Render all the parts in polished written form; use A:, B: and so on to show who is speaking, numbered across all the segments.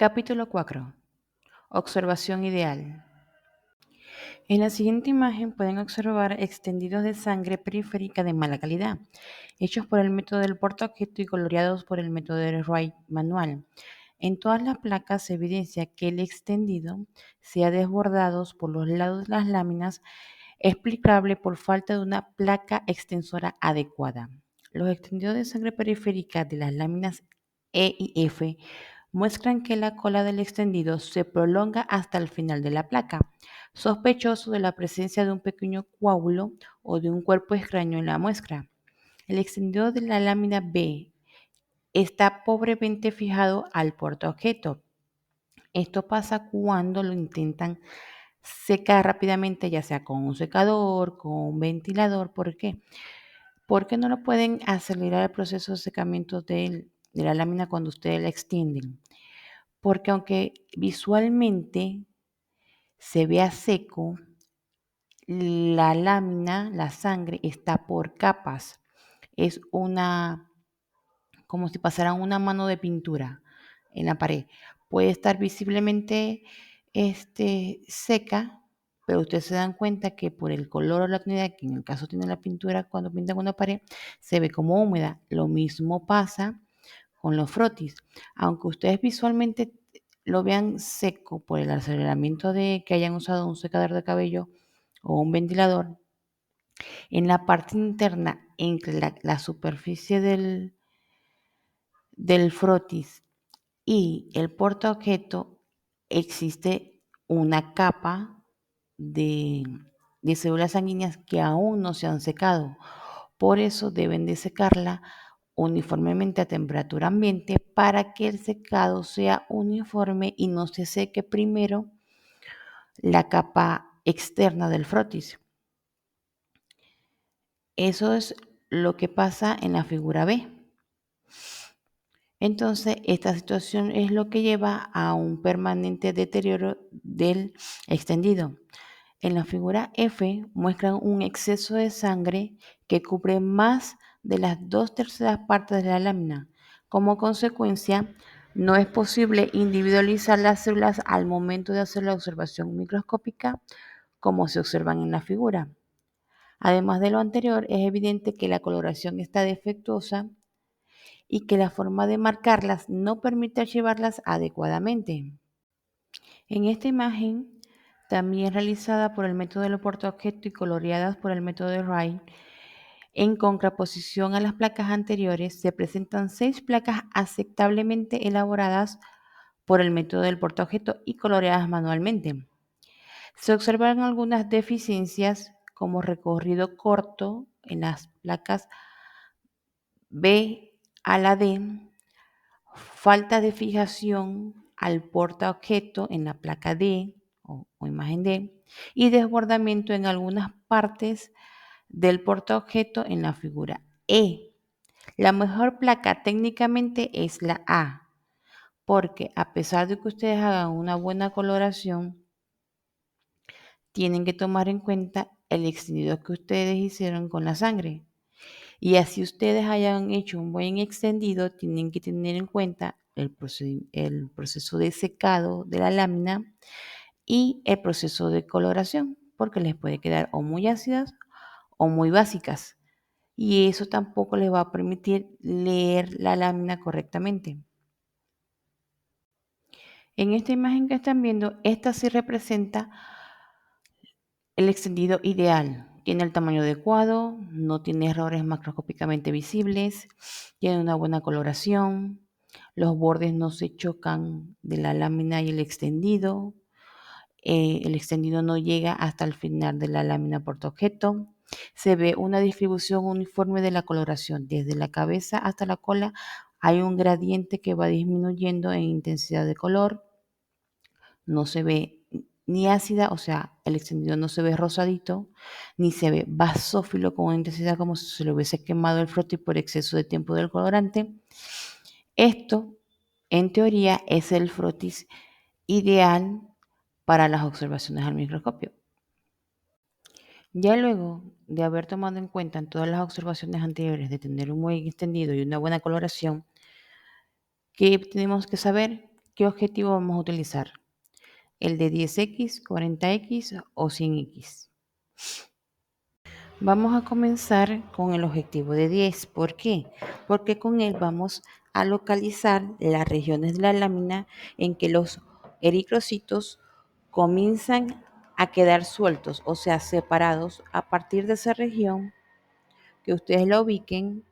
A: Capítulo 4. Observación ideal. En la siguiente imagen pueden observar extendidos de sangre periférica de mala calidad, hechos por el método del portaobjeto y coloreados por el método del Wright manual. En todas las placas se evidencia que el extendido se ha desbordado por los lados de las láminas, explicable por falta de una placa extensora adecuada. Los extendidos de sangre periférica de las láminas E y F muestran que la cola del extendido se prolonga hasta el final de la placa, sospechoso de la presencia de un pequeño coágulo o de un cuerpo extraño en la muestra. El extendido de la lámina B está pobremente fijado al portaobjeto. Esto pasa cuando lo intentan secar rápidamente, ya sea con un secador, con un ventilador. ¿Por qué? Porque no lo pueden acelerar el proceso de secamiento de la lámina cuando ustedes la extienden. Porque aunque visualmente se vea seco, la lámina, la sangre, está por capas. Es como si pasara una mano de pintura en la pared. Puede estar visiblemente seca, pero ustedes se dan cuenta que por el color o la tonalidad, que en el caso tiene la pintura cuando pintan una pared, se ve como húmeda. Lo mismo pasa con los frotis. Aunque ustedes visualmente lo vean seco por el aceleramiento de que hayan usado un secador de cabello o un ventilador, en la parte interna, entre la superficie del frotis y el portaobjeto, existe una capa de, de células sanguíneas que aún no se han secado. Por eso deben de secarla uniformemente a temperatura ambiente para que el secado sea uniforme y no se seque primero la capa externa del frotis. Eso es lo que pasa en la figura B. Entonces, esta situación es lo que lleva a un permanente deterioro del extendido. En la figura F muestran un exceso de sangre que cubre más de las 2/3 partes de la lámina. Como consecuencia, no es posible individualizar las células al momento de hacer la observación microscópica como se observan en la figura. Además de lo anterior, es evidente que la coloración está defectuosa y que la forma de marcarlas no permite archivarlas adecuadamente. En esta imagen, también realizada por el método del portaobjeto y coloreadas por el método de Wright, en contraposición a las placas anteriores, se presentan 6 placas aceptablemente elaboradas por el método del portaobjeto y coloreadas manualmente. Se observan algunas deficiencias como recorrido corto en las placas B a la D, falta de fijación al portaobjeto en la placa D o imagen D y desbordamiento en algunas partes del portaobjeto en la figura E. La mejor placa técnicamente es la A, porque a pesar de que ustedes hagan una buena coloración, tienen que tomar en cuenta el extendido que ustedes hicieron con la sangre. Y así ustedes hayan hecho un buen extendido, tienen que tener en cuenta el proceso de secado de la lámina y el proceso de coloración, porque les puede quedar o muy ácidas o muy básicas. Y eso tampoco les va a permitir leer la lámina correctamente. En esta imagen que están viendo, esta sí representa el extendido ideal. Tiene el tamaño adecuado, no tiene errores macroscópicamente visibles, tiene una buena coloración, los bordes no se chocan de la lámina y el extendido no llega hasta el final de la lámina portaobjeto. Se ve una distribución uniforme de la coloración. Desde la cabeza hasta la cola hay un gradiente que va disminuyendo en intensidad de color. No se ve ni ácida, o sea, el extendido no se ve rosadito, ni se ve basófilo con una intensidad como si se le hubiese quemado el frotis por exceso de tiempo del colorante. Esto, en teoría, es el frotis ideal para las observaciones al microscopio. Ya luego de haber tomado en cuenta en todas las observaciones anteriores de tener un buen extendido y una buena coloración, ¿qué tenemos que saber? ¿qué objetivo vamos a utilizar? ¿El de 10X, 40X o 100X? Vamos a comenzar con el objetivo de 10. ¿Por qué? Porque con él vamos a localizar las regiones de la lámina en que los eritrocitos comienzan a quedar sueltos, o sea, separados. A partir de esa región que ustedes la ubiquen,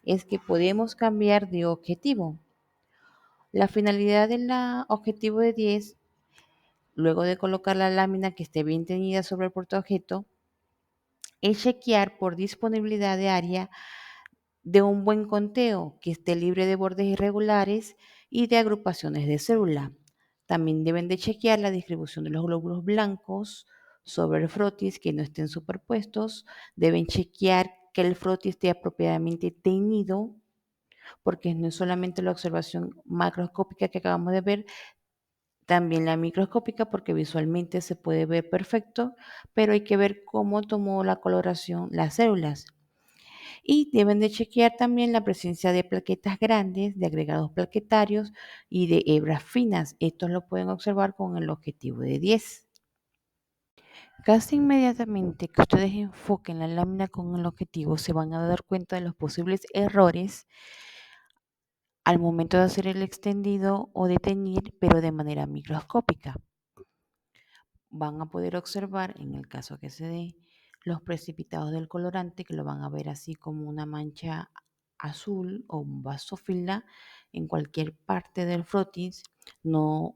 A: es que podemos cambiar de objetivo. La finalidad del objetivo de 10, luego de colocar la lámina que esté bien teñida sobre el portaobjeto, es chequear por disponibilidad de área de un buen conteo que esté libre de bordes irregulares y de agrupaciones de célula. También deben de chequear la distribución de los glóbulos blancos sobre el frotis, que no estén superpuestos. Deben chequear que el frotis esté apropiadamente teñido, porque no es solamente la observación macroscópica que acabamos de ver, también la microscópica, porque visualmente se puede ver perfecto, pero hay que ver cómo tomó la coloración las células. Y deben de chequear también la presencia de plaquetas grandes, de agregados plaquetarios y de hebras finas. Estos lo pueden observar con el objetivo de 10. Casi inmediatamente que ustedes enfoquen la lámina con el objetivo, se van a dar cuenta de los posibles errores al momento de hacer el extendido o de teñir, pero de manera microscópica. Van a poder observar, en el caso que se dé, los precipitados del colorante, que lo van a ver así como una mancha azul o un vasófila en cualquier parte del frotis. No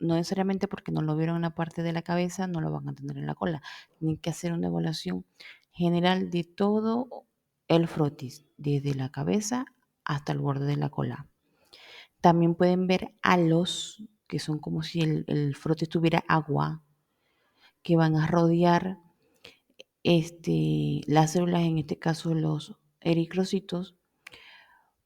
A: necesariamente porque no lo vieron en la parte de la cabeza, no lo van a tener en la cola. Tienen que hacer una evaluación general de todo el frotis, desde la cabeza hasta el borde de la cola. También pueden ver halos, que son como si el frotis tuviera agua, que van a rodear las células, en este caso los eritrocitos,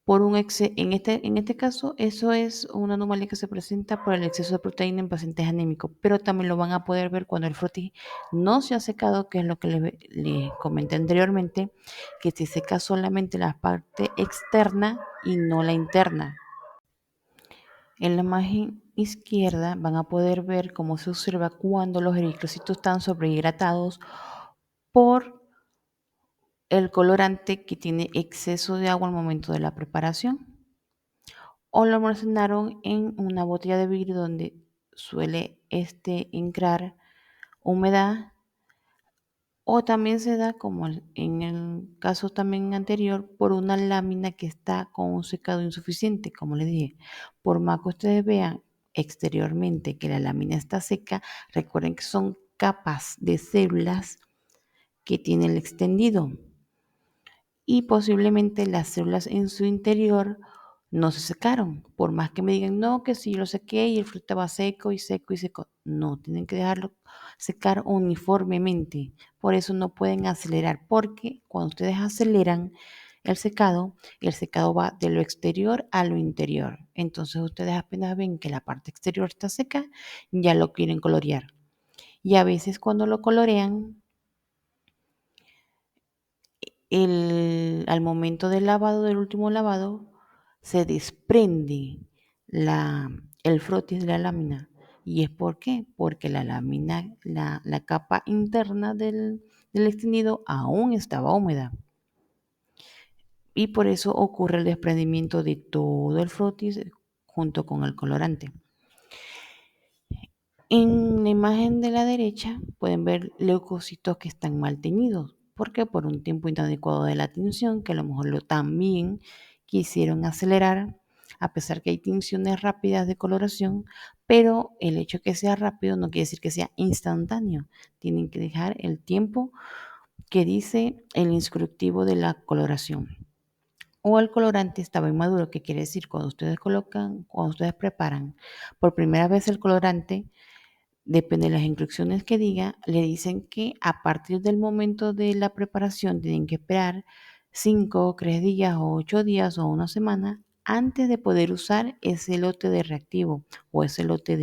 A: en este caso eso es una anomalía que se presenta por el exceso de proteína en pacientes anémicos, pero también lo van a poder ver cuando el frotis no se ha secado, que es lo que les comenté anteriormente, que se seca solamente la parte externa y no la interna. En la imagen izquierda van a poder ver cómo se observa cuando los eritrocitos están sobrehidratados por el colorante que tiene exceso de agua al momento de la preparación, o lo almacenaron en una botella de vidrio donde suele entrar humedad, o también se da, como en el caso también anterior, por una lámina que está con un secado insuficiente. Como les dije, por más que ustedes vean exteriormente que la lámina está seca, recuerden que son capas de células que tiene el extendido, y posiblemente las células en su interior no se secaron. Por más que me digan, no, que si yo lo sequé y el fruto estaba seco y seco y seco. No, tienen que dejarlo secar uniformemente. Por eso no pueden acelerar, porque cuando ustedes aceleran el secado va de lo exterior a lo interior. Entonces ustedes apenas ven que la parte exterior está seca, ya lo quieren colorear. Y a veces cuando lo colorean, al momento del lavado, del último lavado, se desprende el frotis de la lámina. ¿Y es por qué? Porque la lámina, la capa interna del extendido aún estaba húmeda. Y por eso ocurre el desprendimiento de todo el frotis junto con el colorante. En la imagen de la derecha pueden ver leucocitos que están mal teñidos, porque por un tiempo inadecuado de la tinción, que a lo mejor también quisieron acelerar, a pesar que hay tinciones rápidas de coloración, pero el hecho de que sea rápido no quiere decir que sea instantáneo. Tienen que dejar el tiempo que dice el instructivo de la coloración. O el colorante estaba inmaduro, que quiere decir cuando ustedes preparan por primera vez el colorante, depende de las instrucciones que diga, le dicen que a partir del momento de la preparación tienen que esperar 5, 3 días o 8 días o una semana antes de poder usar ese lote de reactivo o ese lote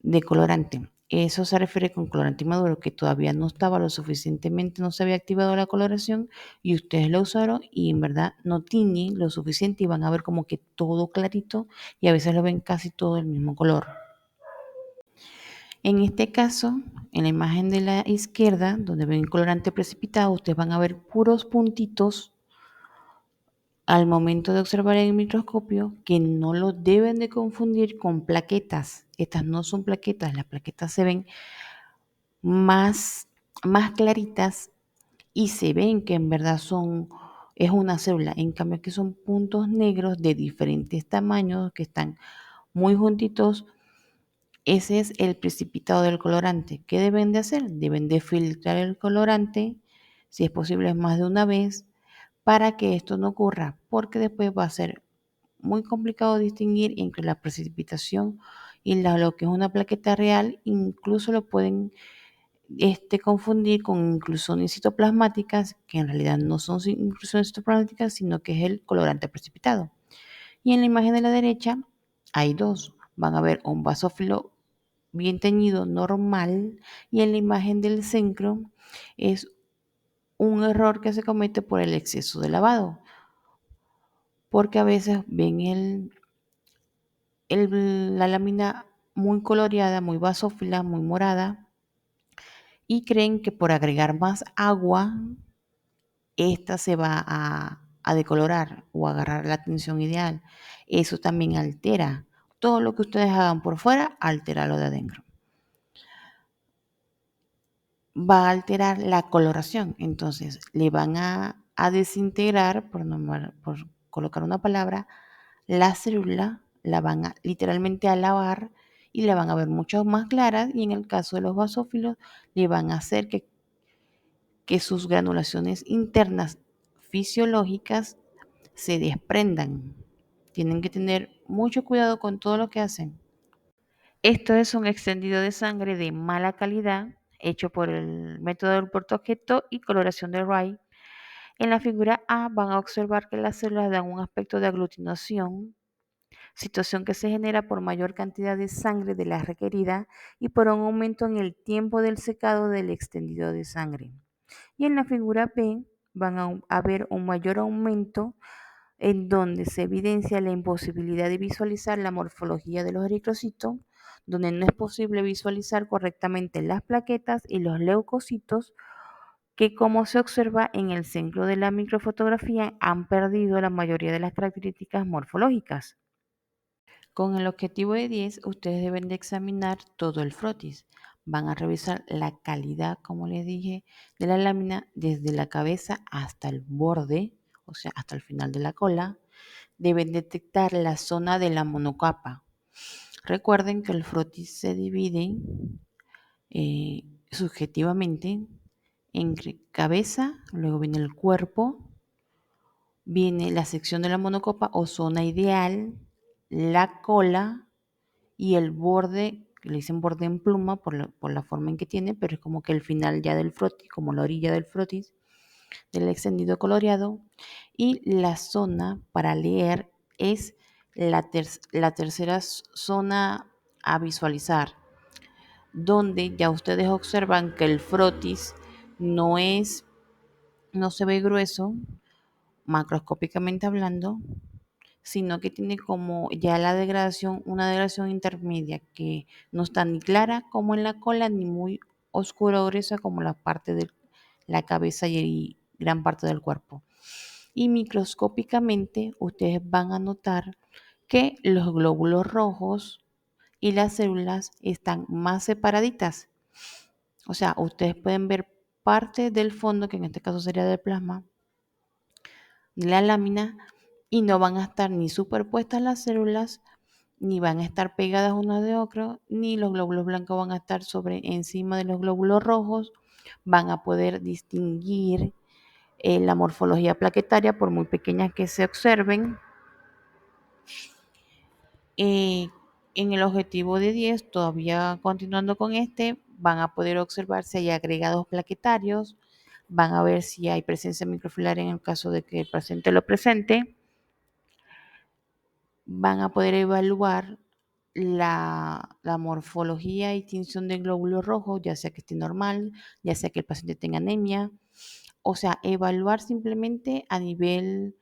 A: de colorante. Eso se refiere con colorante inmaduro, que todavía no estaba lo suficientemente, no se había activado la coloración y ustedes lo usaron y en verdad no tiñe lo suficiente y van a ver como que todo clarito y a veces lo ven casi todo el mismo color. En este caso, en la imagen de la izquierda, donde ven colorante precipitado, ustedes van a ver puros puntitos al momento de observar en el microscopio que no lo deben de confundir con plaquetas. Estas no son plaquetas, las plaquetas se ven más, más claritas y se ven que en verdad es una célula. En cambio, que son puntos negros de diferentes tamaños que están muy juntitos. Ese es el precipitado del colorante. ¿Qué deben de hacer? Deben de filtrar el colorante, si es posible más de una vez, para que esto no ocurra, porque después va a ser muy complicado distinguir entre la precipitación y lo que es una plaqueta real. Incluso lo pueden confundir con inclusiones citoplasmáticas, que en realidad no son inclusiones citoplasmáticas, sino que es el colorante precipitado. Y en la imagen de la derecha hay dos. Van a ver un basófilo bien teñido normal y en la imagen del centro es un error que se comete por el exceso de lavado, porque a veces ven la lámina muy coloreada, muy basófila, muy morada y creen que por agregar más agua esta se va a decolorar o a agarrar la tinción ideal. Eso también altera. Todo lo que ustedes hagan por fuera altera lo de adentro. Va a alterar la coloración. Entonces, le van a desintegrar, por colocar una palabra, la célula, la van a literalmente a lavar y la van a ver mucho más clara. Y en el caso de los basófilos, le van a hacer que sus granulaciones internas fisiológicas se desprendan. Tienen que tener mucho cuidado con todo lo que hacen. Esto es un extendido de sangre de mala calidad hecho por el método del portaobjeto y coloración de Wright. En la figura A van a observar que las células dan un aspecto de aglutinación, situación que se genera por mayor cantidad de sangre de la requerida y por un aumento en el tiempo del secado del extendido de sangre. Y en la figura B van a ver un mayor aumento en donde se evidencia la imposibilidad de visualizar la morfología de los eritrocitos, donde no es posible visualizar correctamente las plaquetas y los leucocitos, que como se observa en el centro de la microfotografía han perdido la mayoría de las características morfológicas. Con el objetivo de 10, ustedes deben de examinar todo el frotis. Van a revisar la calidad, como les dije, de la lámina desde la cabeza hasta el borde, o sea, hasta el final de la cola. Deben detectar la zona de la monocapa. Recuerden que el frotis se divide subjetivamente entre cabeza, luego viene el cuerpo, viene la sección de la monocopa o zona ideal, la cola y el borde, que le dicen borde en pluma por la forma en que tiene, pero es como que el final ya del frotis, como la orilla del frotis, del extendido coloreado. Y la zona para leer es la tercera zona a visualizar, donde ya ustedes observan que el frotis no es, no se ve grueso, macroscópicamente hablando, sino que tiene como ya la degradación, una degradación intermedia que no está ni clara como en la cola, ni muy oscura o gruesa como la parte de la cabeza y gran parte del cuerpo. Y microscópicamente ustedes van a notar que los glóbulos rojos y las células están más separaditas. O sea, ustedes pueden ver parte del fondo, que en este caso sería del plasma, de la lámina, y no van a estar ni superpuestas las células, ni van a estar pegadas unas de otras, ni los glóbulos blancos van a estar sobre encima de los glóbulos rojos. Van a poder distinguir la morfología plaquetaria por muy pequeñas que se observen. Eh, en el objetivo de 10, todavía continuando con van a poder observar si hay agregados plaquetarios, van a ver si hay presencia microfilar en el caso de que el paciente lo presente, van a poder evaluar la morfología y tinción del glóbulo rojo, ya sea que esté normal, ya sea que el paciente tenga anemia. O sea, evaluar simplemente a nivel,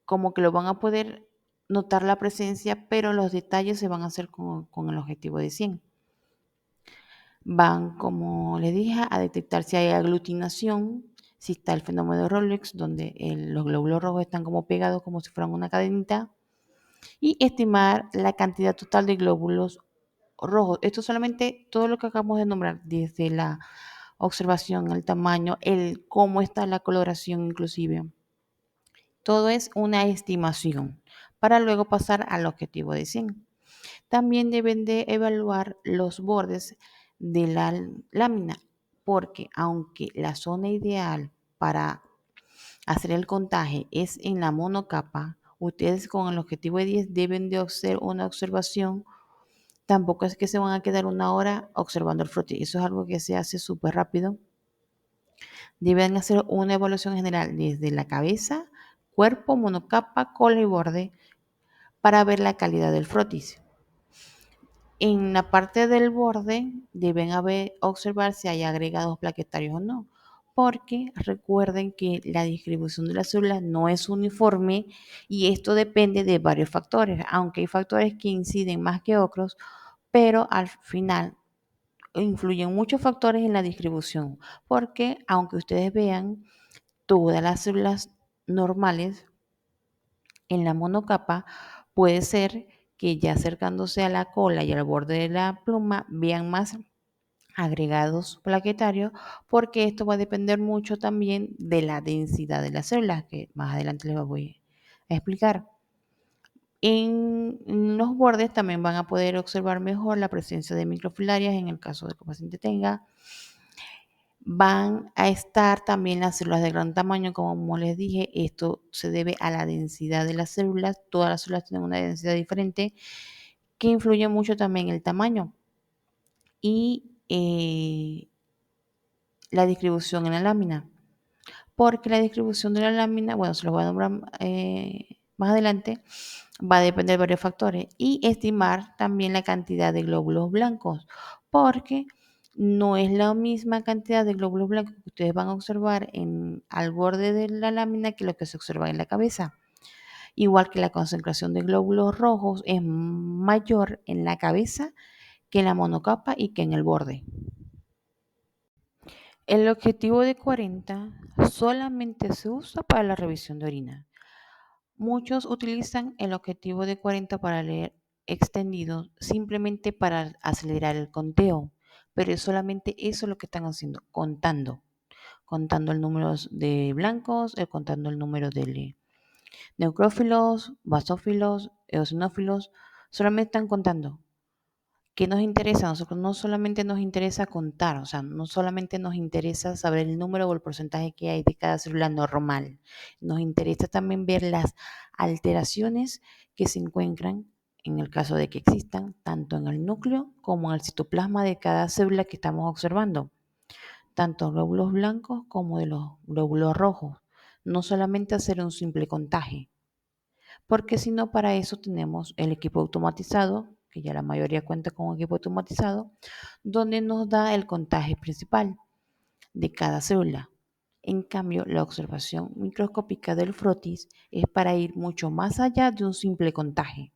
A: como que lo van a poder notar la presencia, pero los detalles se van a hacer con el objetivo de 100. Van, como les dije, a detectar si hay aglutinación, si está el fenómeno de Rolex, donde los glóbulos rojos están como pegados, como si fueran una cadenita, y estimar la cantidad total de glóbulos rojos. Esto solamente todo lo que acabamos de nombrar, desde la observación, el tamaño, el cómo está la coloración inclusive. Todo es una estimación para luego pasar al objetivo de 100. También deben de evaluar los bordes de la lámina, porque aunque la zona ideal para hacer el contaje es en la monocapa, ustedes con el objetivo de 10 deben de hacer una observación. Tampoco es que se van a quedar una hora observando el frotis. Eso es algo que se hace súper rápido. Deben hacer una evaluación general desde la cabeza, cuerpo, monocapa, cola y borde para ver la calidad del frotis. En la parte del borde deben observar si hay agregados plaquetarios o no, porque recuerden que la distribución de las células no es uniforme y esto depende de varios factores, aunque hay factores que inciden más que otros, pero al final influyen muchos factores en la distribución, porque aunque ustedes vean todas las células normales en la monocapa, puede ser que ya acercándose a la cola y al borde de la pluma vean más agregados plaquetarios, porque esto va a depender mucho también de la densidad de las células, que más adelante les voy a explicar. En los bordes también van a poder observar mejor la presencia de microfilarias en el caso de que el paciente tenga. Van a estar también las células de gran tamaño, como les dije, esto se debe a la densidad de las células. Todas las células tienen una densidad diferente que influye mucho también en el tamaño y la distribución en la lámina. Porque la distribución de la lámina, bueno, se los voy a nombrar más adelante, va a depender de varios factores y estimar también la cantidad de glóbulos blancos, porque no es la misma cantidad de glóbulos blancos que ustedes van a observar al borde de la lámina que lo que se observa en la cabeza. Igual que la concentración de glóbulos rojos es mayor en la cabeza que en la monocapa y que en el borde. El objetivo de 40 solamente se usa para la revisión de orina. Muchos utilizan el objetivo de 40 para leer extendido simplemente para acelerar el conteo, pero es solamente eso lo que están haciendo, contando el número de blancos, contando el número de neutrófilos, basófilos, eosinófilos, solamente están contando. ¿Qué nos interesa? A nosotros no solamente nos interesa contar, o sea, no solamente nos interesa saber el número o el porcentaje que hay de cada célula normal. Nos interesa también ver las alteraciones que se encuentran, en el caso de que existan, tanto en el núcleo como en el citoplasma de cada célula que estamos observando, tanto glóbulos blancos como de los glóbulos rojos. No solamente hacer un simple contaje, porque si no, para eso tenemos el equipo automatizado, que ya la mayoría cuenta con un equipo automatizado, donde nos da el contaje principal de cada célula. En cambio, la observación microscópica del frotis es para ir mucho más allá de un simple contaje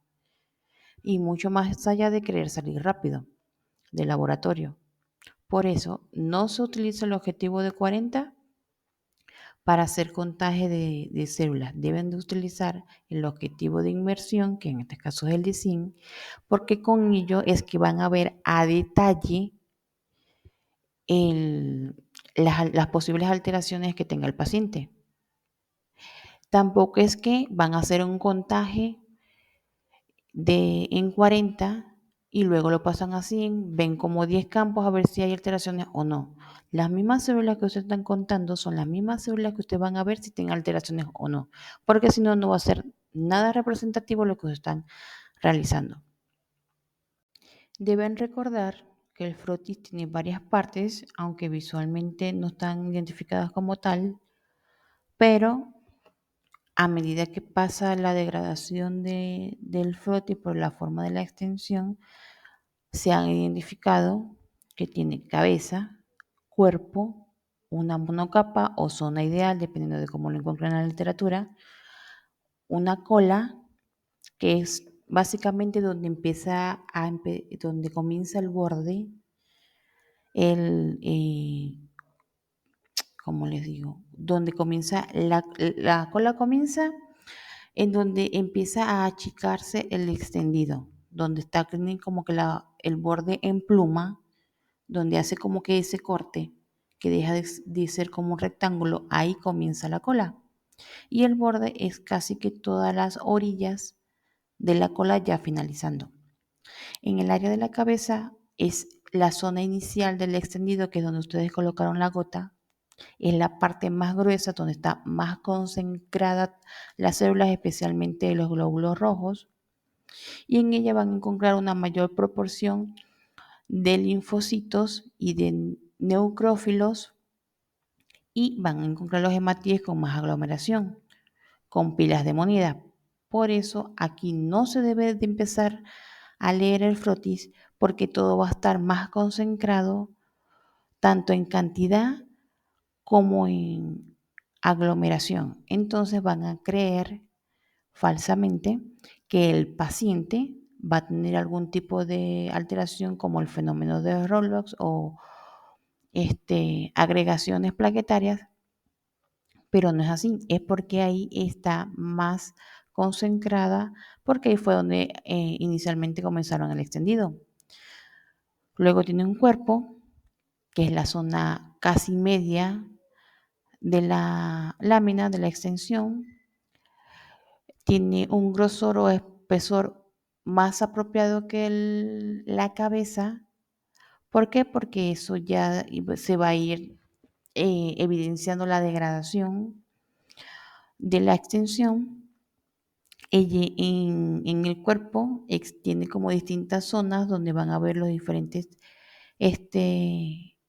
A: y mucho más allá de querer salir rápido del laboratorio. Por eso, no se utiliza el objetivo de 40 para hacer contaje de células. Deben de utilizar el objetivo de inmersión, que en este caso es el de zinc, porque con ello es que van a ver a detalle las posibles alteraciones que tenga el paciente. Tampoco es que van a hacer un contaje en 40 y luego lo pasan a 100, ven como 10 campos a ver si hay alteraciones o no. Las mismas células que ustedes están contando son las mismas células que ustedes van a ver si tienen alteraciones o no, porque si no, no va a ser nada representativo lo que ustedes están realizando. Deben recordar que el frotis tiene varias partes, aunque visualmente no están identificadas como tal, pero a medida que pasa la degradación del frotis por la forma de la extensión, se han identificado que tiene cabeza, cuerpo, una monocapa o zona ideal, dependiendo de cómo lo encuentren en la literatura, una cola, que es básicamente donde donde comienza el borde, el, ¿cómo les digo? Donde comienza, la cola comienza en donde empieza a achicarse el extendido, donde está como que el borde en pluma, donde hace como que ese corte, que deja de ser como un rectángulo, ahí comienza la cola. Y el borde es casi que todas las orillas de la cola ya finalizando. En el área de la cabeza es la zona inicial del extendido, que es donde ustedes colocaron la gota, es la parte más gruesa, donde está más concentrada las células, especialmente los glóbulos rojos, y en ella van a encontrar una mayor proporción de linfocitos y de neutrófilos, y van a encontrar los hematíes con más aglomeración, con pilas de moneda. Por eso aquí no se debe de empezar a leer el frotis, porque todo va a estar más concentrado tanto en cantidad como en aglomeración. Entonces van a creer falsamente que el paciente va a tener algún tipo de alteración como el fenómeno de Rolox o agregaciones plaquetarias, pero no es así, es porque ahí está más concentrada, porque ahí fue donde inicialmente comenzaron el extendido. Luego tiene un cuerpo, que es la zona casi media de la lámina de la extensión. Tiene un grosor o espesor más apropiado que la cabeza. ¿Por qué? Porque eso ya se va a ir evidenciando la degradación de la extensión. Ella en el cuerpo tiene como distintas zonas donde van a ver los diferentes,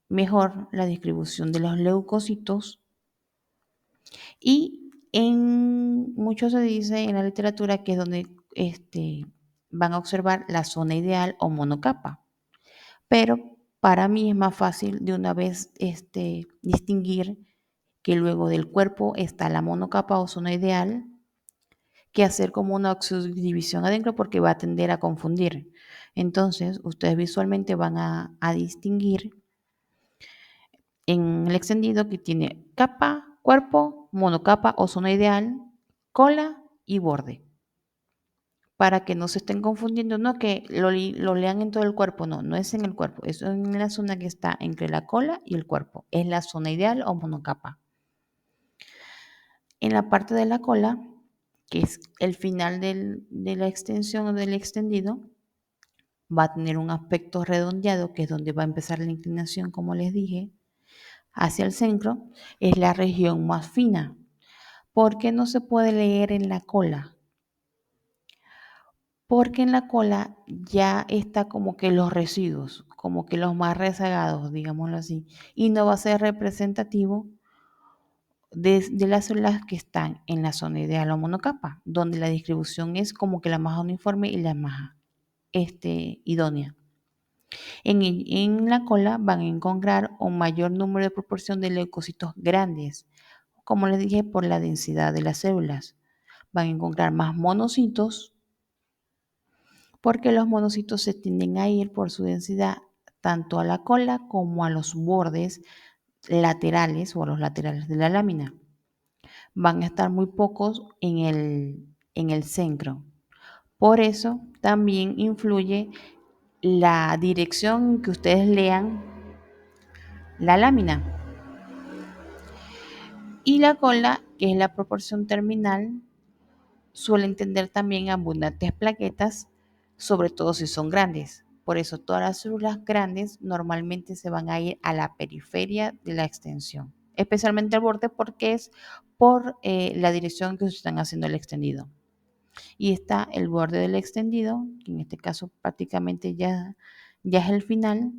A: mejor la distribución de los leucocitos, y en mucho se dice en la literatura que es donde van a observar la zona ideal o monocapa, pero para mí es más fácil de una vez distinguir que luego del cuerpo está la monocapa o zona ideal, que hacer como una subdivisión adentro, porque va a tender a confundir. Entonces, ustedes visualmente van a distinguir en el extendido que tiene capa, cuerpo, monocapa o zona ideal, cola y borde. Para que no se estén confundiendo, no que lo lean en todo el cuerpo, no, no es en el cuerpo, es en la zona que está entre la cola y el cuerpo. Es la zona ideal o monocapa. En la parte de la cola, que es el final de la extensión o del extendido, va a tener un aspecto redondeado, que es donde va a empezar la inclinación, como les dije, hacia el centro. Es la región más fina. ¿Por qué no se puede leer en la cola? Porque en la cola ya está como que los residuos, como que los más rezagados, digámoslo así, y no va a ser representativo de las células que están en la zona ideal o monocapa, donde la distribución es como que la más uniforme y la más idónea. En la cola van a encontrar un mayor número de proporción de leucocitos grandes, como les dije, por la densidad de las células. Van a encontrar más monocitos, porque los monocitos se tienden a ir por su densidad tanto a la cola como a los bordes laterales o a los laterales de la lámina. Van a estar muy pocos en el centro. Por eso también influye la dirección en que ustedes lean la lámina. Y la cola, que es la proporción terminal, suelen tener también abundantes plaquetas, sobre todo si son grandes. Por eso todas las células grandes normalmente se van a ir a la periferia de la extensión, especialmente al borde, porque es por la dirección que se están haciendo el extendido. Y está el borde del extendido, que en este caso prácticamente ya es el final,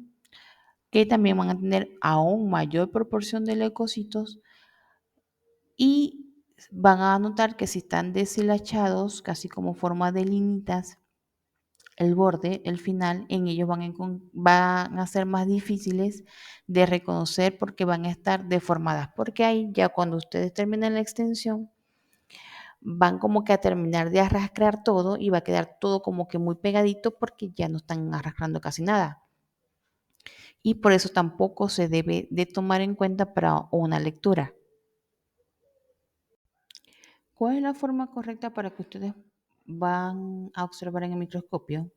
A: que también van a tener aún mayor proporción de leucocitos, y van a notar que si están deshilachados, casi como forma de linitas, el borde, el final, en ellos van a ser más difíciles de reconocer porque van a estar deformadas. Porque ahí ya cuando ustedes terminen la extensión, van como que a terminar de arrastrar todo y va a quedar todo como que muy pegadito porque ya no están arrastrando casi nada. Y por eso tampoco se debe de tomar en cuenta para una lectura. ¿Cuál es la forma correcta para que ustedes van a observar en el microscopio?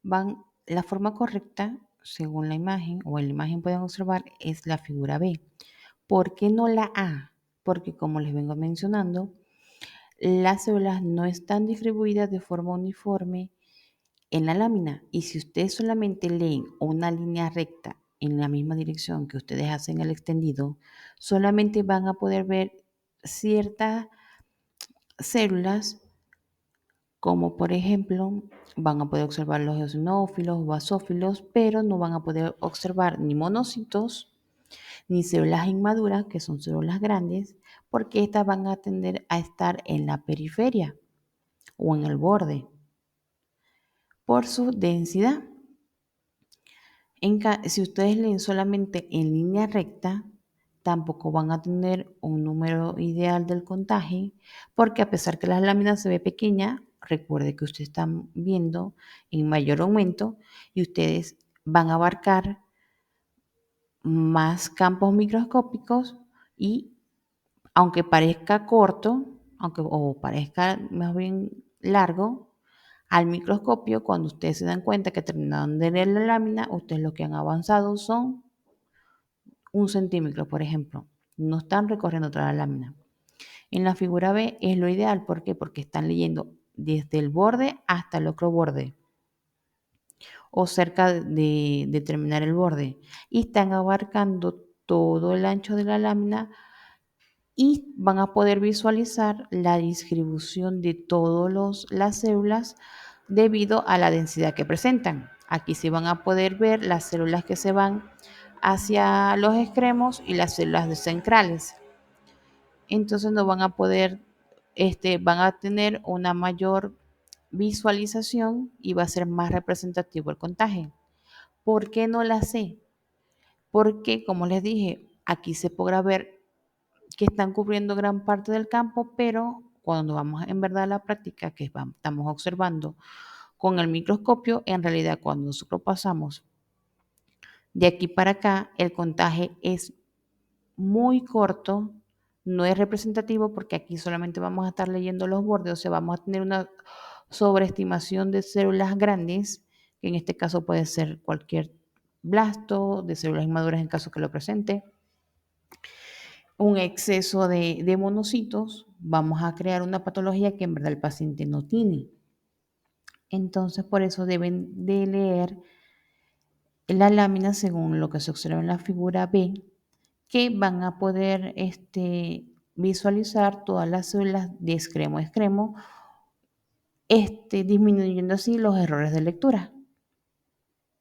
A: La forma correcta, según la imagen o en la imagen pueden observar, es la figura B. ¿Por qué no la A? Porque como les vengo mencionando, las células no están distribuidas de forma uniforme en la lámina. Y si ustedes solamente leen una línea recta en la misma dirección que ustedes hacen el extendido, solamente van a poder ver ciertas células, como por ejemplo, van a poder observar los eosinófilos o basófilos, pero no van a poder observar ni monocitos, ni células inmaduras, que son células grandes, porque estas van a tender a estar en la periferia o en el borde por su densidad. Si ustedes leen solamente en línea recta, tampoco van a tener un número ideal del contagio, porque a pesar que la lámina se ve pequeña, recuerde que ustedes están viendo en mayor aumento y ustedes van a abarcar más campos microscópicos y aunque parezca corto, o parezca más bien largo, al microscopio, cuando ustedes se dan cuenta que terminaron de leer la lámina, ustedes lo que han avanzado son 1 centímetro, por ejemplo. No están recorriendo toda la lámina. En la figura B es lo ideal. ¿Por qué? Porque están leyendo desde el borde hasta el otro borde o cerca de terminar el borde y están abarcando todo el ancho de la lámina y van a poder visualizar la distribución de todas las células debido a la densidad que presentan. Aquí sí van a poder ver las células que se van hacia los extremos y las células centrales. Entonces no van a poder, van a tener una mayor visualización y va a ser más representativo el contagio. ¿Por qué no la sé? Porque, como les dije, aquí se podrá ver que están cubriendo gran parte del campo, pero cuando vamos en verdad a la práctica, que estamos observando con el microscopio, en realidad cuando nosotros pasamos de aquí para acá, el contagio es muy corto, no es representativo porque aquí solamente vamos a estar leyendo los bordes, o sea, vamos a tener una sobreestimación de células grandes, que en este caso puede ser cualquier blasto, de células inmaduras en caso que lo presente, un exceso de monocitos, vamos a crear una patología que en verdad el paciente no tiene. Entonces, por eso deben de leer la lámina según lo que se observa en la figura B, que van a poder visualizar todas las células de extremo a extremo, disminuyendo así los errores de lectura.